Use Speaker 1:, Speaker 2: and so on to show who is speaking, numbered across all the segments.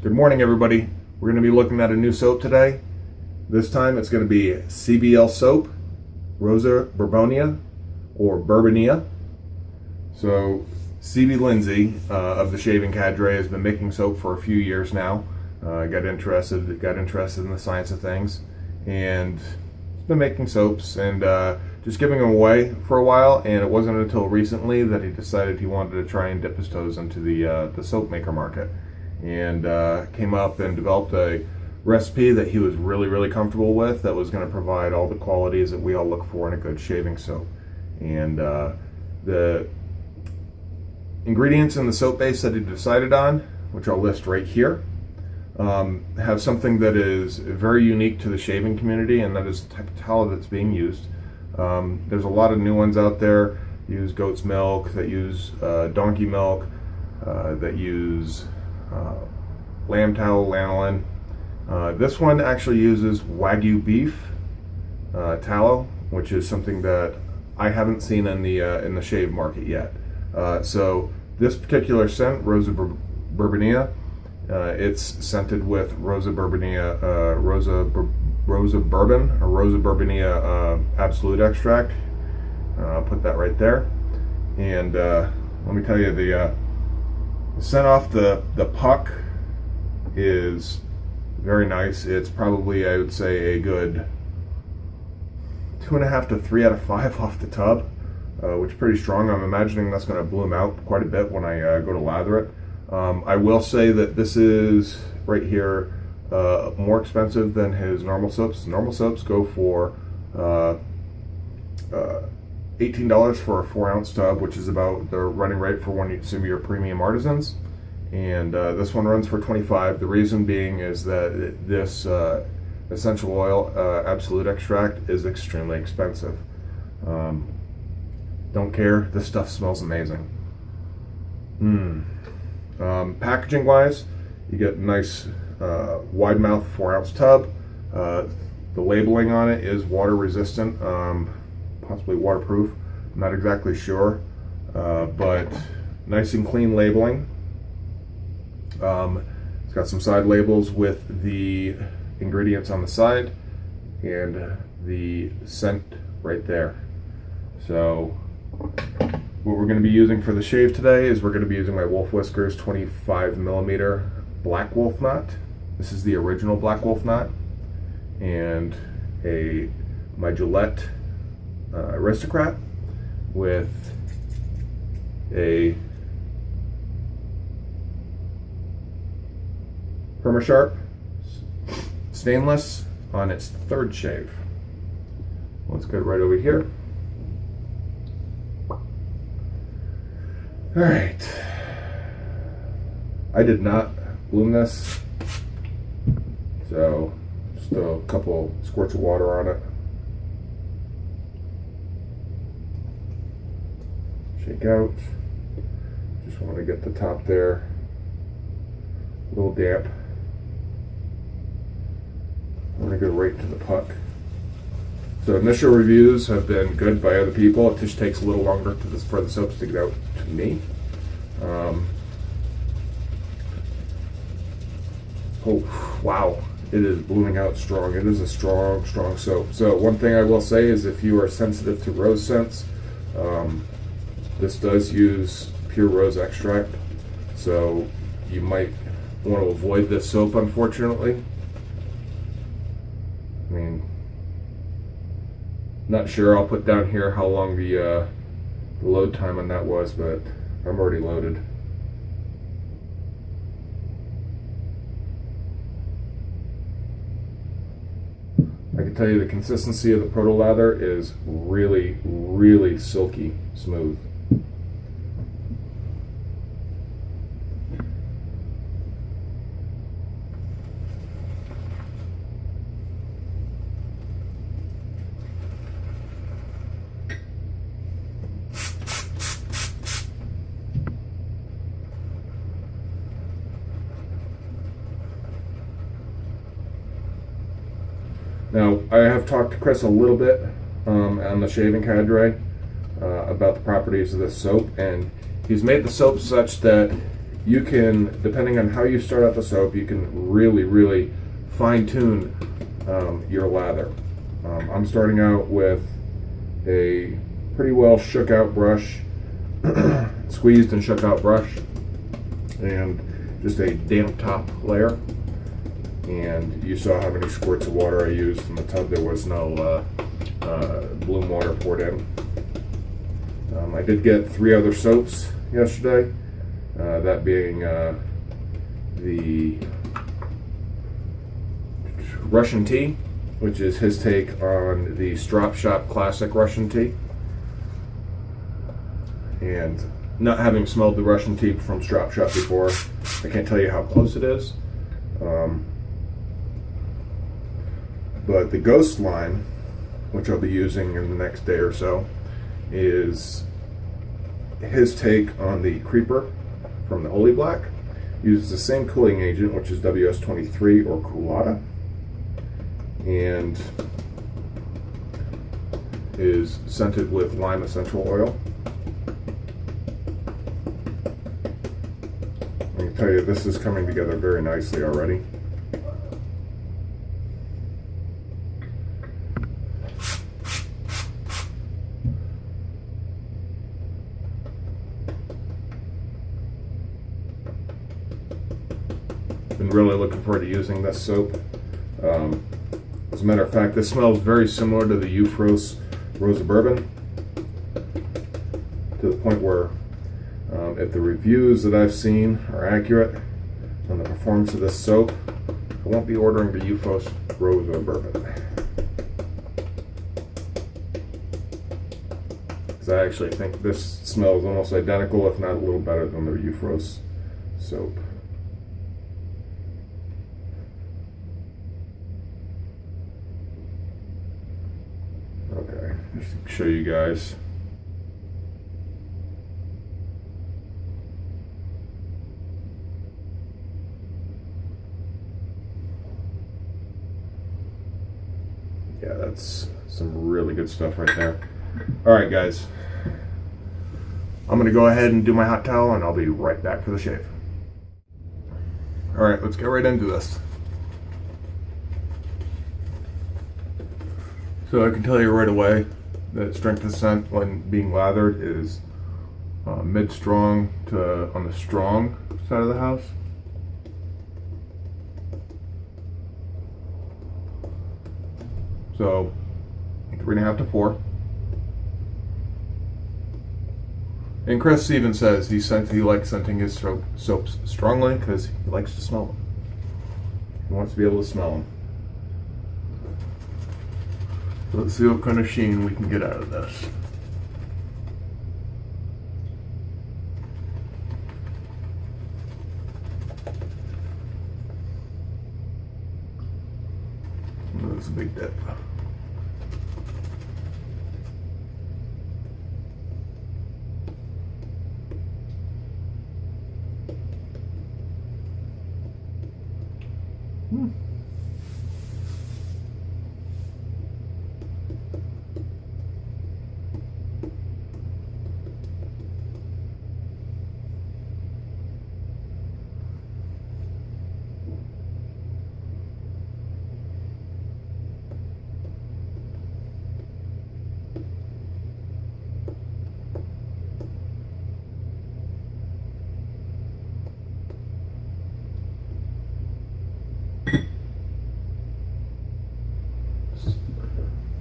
Speaker 1: Good morning, everybody. We're going to be looking at a new soap today. This time it's going to be CBL Soap, Rosa Bourbonia, or Bourbonia. So CB Lindsay of the shaving cadre has been making soap for a few years now. Got interested in the science of things, and he's been making soaps and just giving them away for a while. And it wasn't until recently that he decided he wanted to try and dip his toes into the soap maker market, and came up and developed a recipe that he was really comfortable with, that was going to provide all the qualities that we all look for in a good shaving soap. And the ingredients in the soap base that he decided on, which I'll list right here, have something that is very unique to the shaving community, and that is the type of tallow that's being used. There's a lot of new ones out there. Use goat's milk, that use donkey milk, that use lamb tallow, lanolin. This one actually uses Wagyu beef tallow, which is something that I haven't seen in the shave market yet. So this particular scent, Rosa Bourbonia, it's scented with Rosa Bourbonia, Rosa Bourbon, or Rosa Bourbonia Absolute Extract. I'll put that right there. And let me tell you, the scent off the puck is very nice. It's probably, I would say, a good 2.5 to 3 out of 5 off the tub, which is pretty strong. I'm imagining that's going to bloom out quite a bit when I go to lather it. I will say that this is right here more expensive than his normal soaps. Normal soaps go for $18 for a 4-ounce tub, which is about the running rate for some of your premium artisans. And this one runs for $25. The reason being is that this essential oil absolute extract is extremely expensive. Don't care, this stuff smells amazing. Packaging wise, you get a nice wide mouth 4-ounce tub. The labeling on it is water resistant, possibly waterproof, I'm not exactly sure, but nice and clean labeling. It's got some side labels with the ingredients on the side and the scent right there. So what we're going to be using for the shave today is we're going to be using my Wolf Whiskers 25mm Blackwolf knot. This is the original Blackwolf knot, and my Gillette Aristocrat with a Perma Sharp Stainless on its third shave. Let's get right over here. All right. I did not bloom this, so just a couple squirts of water on it. Shake out. Just want to get the top there a little damp. I'm going to go right to the puck. So initial reviews have been good by other people. It just takes a little longer for the soaps to get out to me. Oh, wow. It is blooming out strong. It is a strong soap. So one thing I will say is, if you are sensitive to rose scents, this does use pure rose extract. So you might want to avoid this soap, unfortunately. I mean, not sure. I'll put down here how long the load time on that was, but I'm already loaded. I can tell you the consistency of the proto lather is really silky smooth. Now, I have talked to Chris a little bit on the shaving cadre about the properties of this soap, and he's made the soap such that you can, depending on how you start out the soap, you can really fine tune your lather. I'm starting out with a pretty well shook out brush, squeezed and shook out brush, and just a damp top layer. And you saw how many squirts of water I used in the tub. There was no bloom water poured in. I did get 3 other soaps yesterday, that being the Russian tea, which is his take on the Strop Shop Classic Russian tea. And not having smelled the Russian tea from Strop Shop before, I can't tell you how close it is. But the Ghost line, which I'll be using in the next day or so, is his take on the Creeper from the Holy Black. Uses the same cooling agent, which is WS-23 or Culotta, and is scented with lime essential oil. I can tell you this is coming together very nicely already. Been really looking forward to using this soap. As a matter of fact, this smells very similar to the Euphros Rosa Bourbon, to the point where if the reviews that I've seen are accurate on the performance of this soap, I won't be ordering the Euphros Rosa Bourbon, because I actually think this smells almost identical, if not a little better than the Euphros soap. Okay, just to show you guys. Yeah, that's some really good stuff right there. All right, guys. I'm going to go ahead and do my hot towel, and I'll be right back for the shave. All right, let's get right into this. So I can tell you right away that strength of scent when being lathered is mid-strong to on the strong side of the house. So 3.5 to 4. And Chris even says he likes scenting his soaps strongly because he likes to smell them. He wants to be able to smell them. So let's see what kind of sheen we can get out of this. That's a big dip.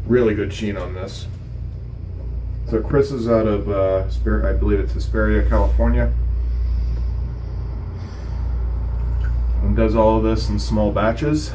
Speaker 1: Really good sheen on this. So Chris is out of I believe it's Hesperia, California, and does all of this in small batches.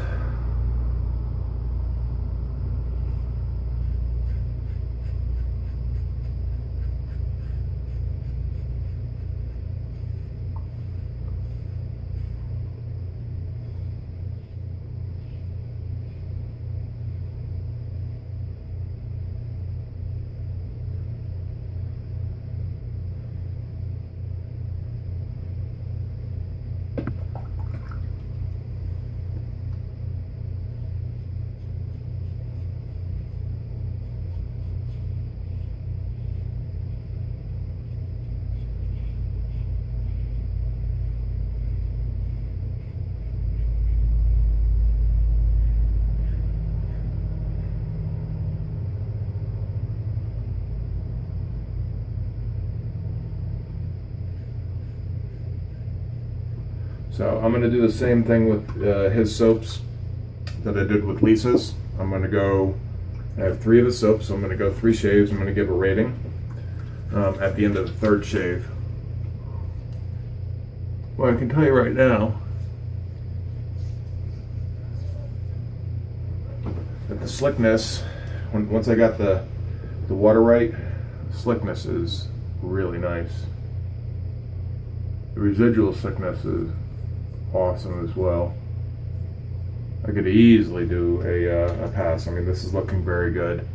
Speaker 1: So I'm going to do the same thing with his soaps that I did with Lisa's. I'm going to go, I have 3 of his soaps, so I'm going to go 3 shaves. I'm going to give a rating at the end of the 3rd shave. Well, I can tell you right now that the slickness, once I got the water right, slickness is really nice. The residual slickness is awesome as well. I could easily do a pass. I mean, this is looking very good.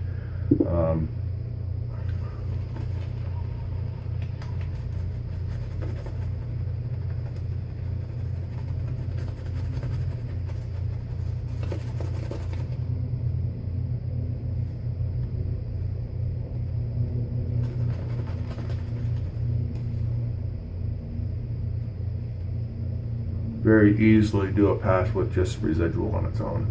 Speaker 1: Very easily do a pass with just residual on its own.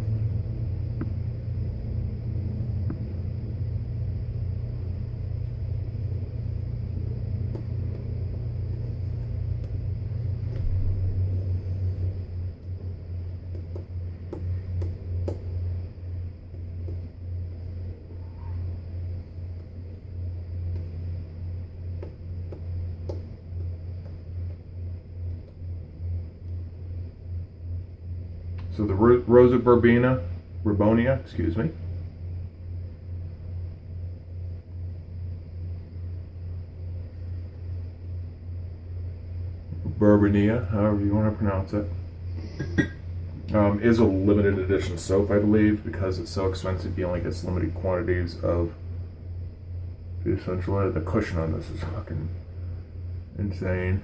Speaker 1: So the Rosa Bourbonia, excuse me. Bourbonia, however you want to pronounce it, is a limited edition soap, I believe, because it's so expensive. He only gets limited quantities of the essential oil. The cushion on this is fucking insane.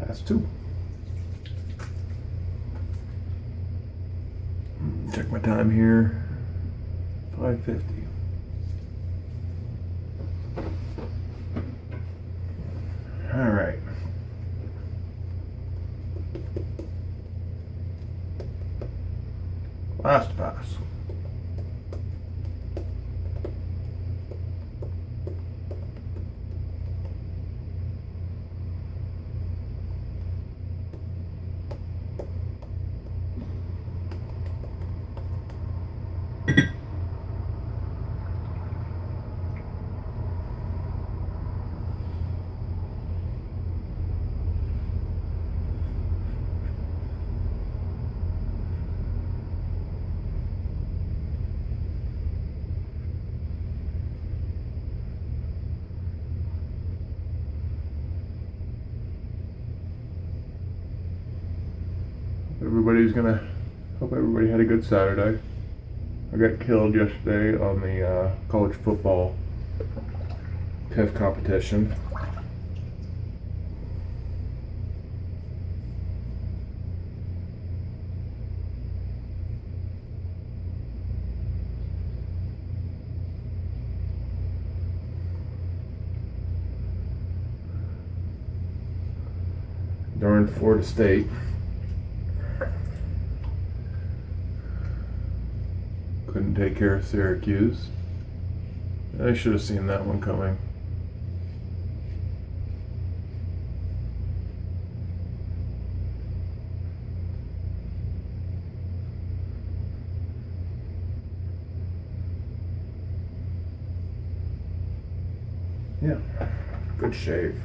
Speaker 1: That's 2. Check my time here. 5:50. All right. Last pass. Hope everybody had a good Saturday. I got killed yesterday on the college football TIF competition. Darn Florida State. Couldn't take care of Syracuse. I should have seen that one coming. Yeah, good shave.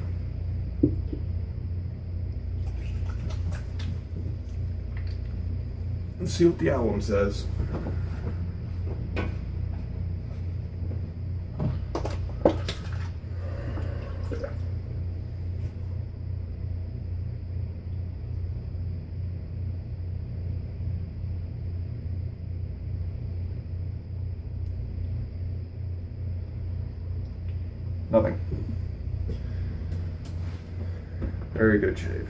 Speaker 1: Let's see what the album says. Nothing. Very good shave.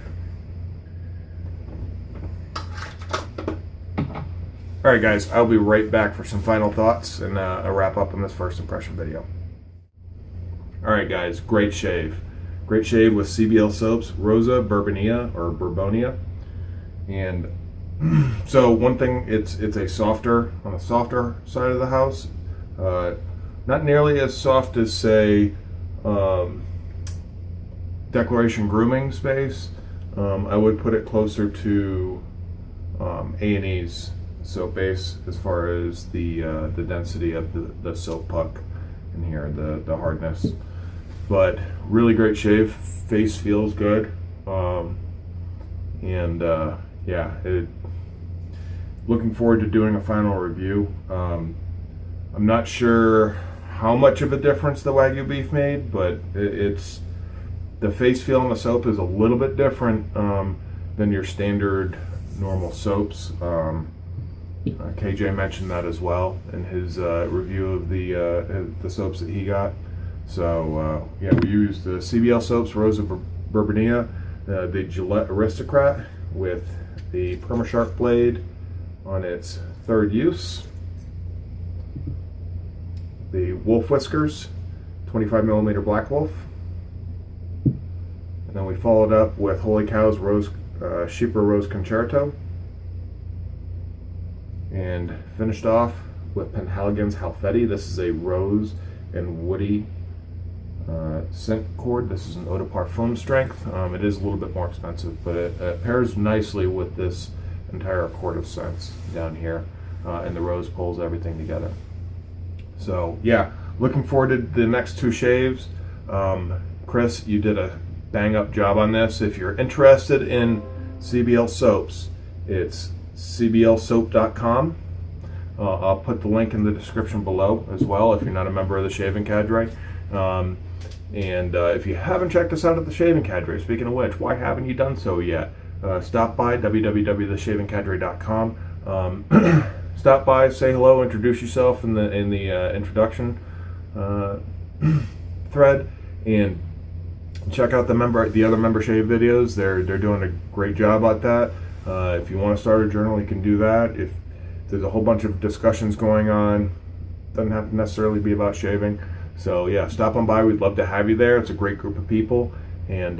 Speaker 1: Alright guys, I'll be right back for some final thoughts and a wrap up on this first impression video. Alright guys, great shave. Great shave with CBL Soap's Rosa Bourbonia. And so one thing, it's a softer, on the softer side of the house. Not nearly as soft as, say, Declaration Grooming Space. I would put it closer to A&E's soap base as far as the density of the soap puck in here, the hardness. But really great shave. Face feels good. Yeah, looking forward to doing a final review. I'm not sure how much of a difference the Wagyu beef made, but it's the face feel on the soap is a little bit different than your standard normal soaps. KJ mentioned that as well in his review of the soaps that he got. So yeah, we used the CBL Soaps Rosa Bourbonia, the Gillette Aristocrat with the Perma Sharp blade on its third use, the Wolf Whiskers 25mm Blackwolf, and then we followed up with Holy Cow's Sheeper Rose Concerto, and finished off with Penhaligon's Halfeti. This is a rose and woody scent cord. This is an eau de parfum strength. It is a little bit more expensive, but it pairs nicely with this entire cord of scents down here, and the rose pulls everything together. So yeah, looking forward to the next two shaves. Chris, you did a bang up job on this. If you're interested in CBL soaps, it's cblsoap.com. I'll put the link in the description below as well if you're not a member of the Shaving Cadre. If you haven't checked us out at the Shaving Cadre, speaking of which, why haven't you done so yet? Stop by www.theshavingcadre.com. Stop by, say hello, introduce yourself in the introduction thread, and check out the other member shave videos. They're doing a great job at that. If you want to start a journal, you can do that. If there's a whole bunch of discussions going on, doesn't have to necessarily be about shaving. So yeah, stop on by. We'd love to have you there. It's a great group of people, and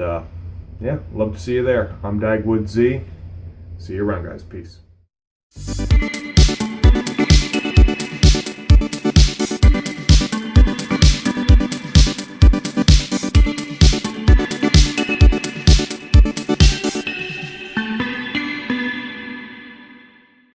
Speaker 1: yeah, love to see you there. I'm Dagwood Z. See you around, guys. Peace.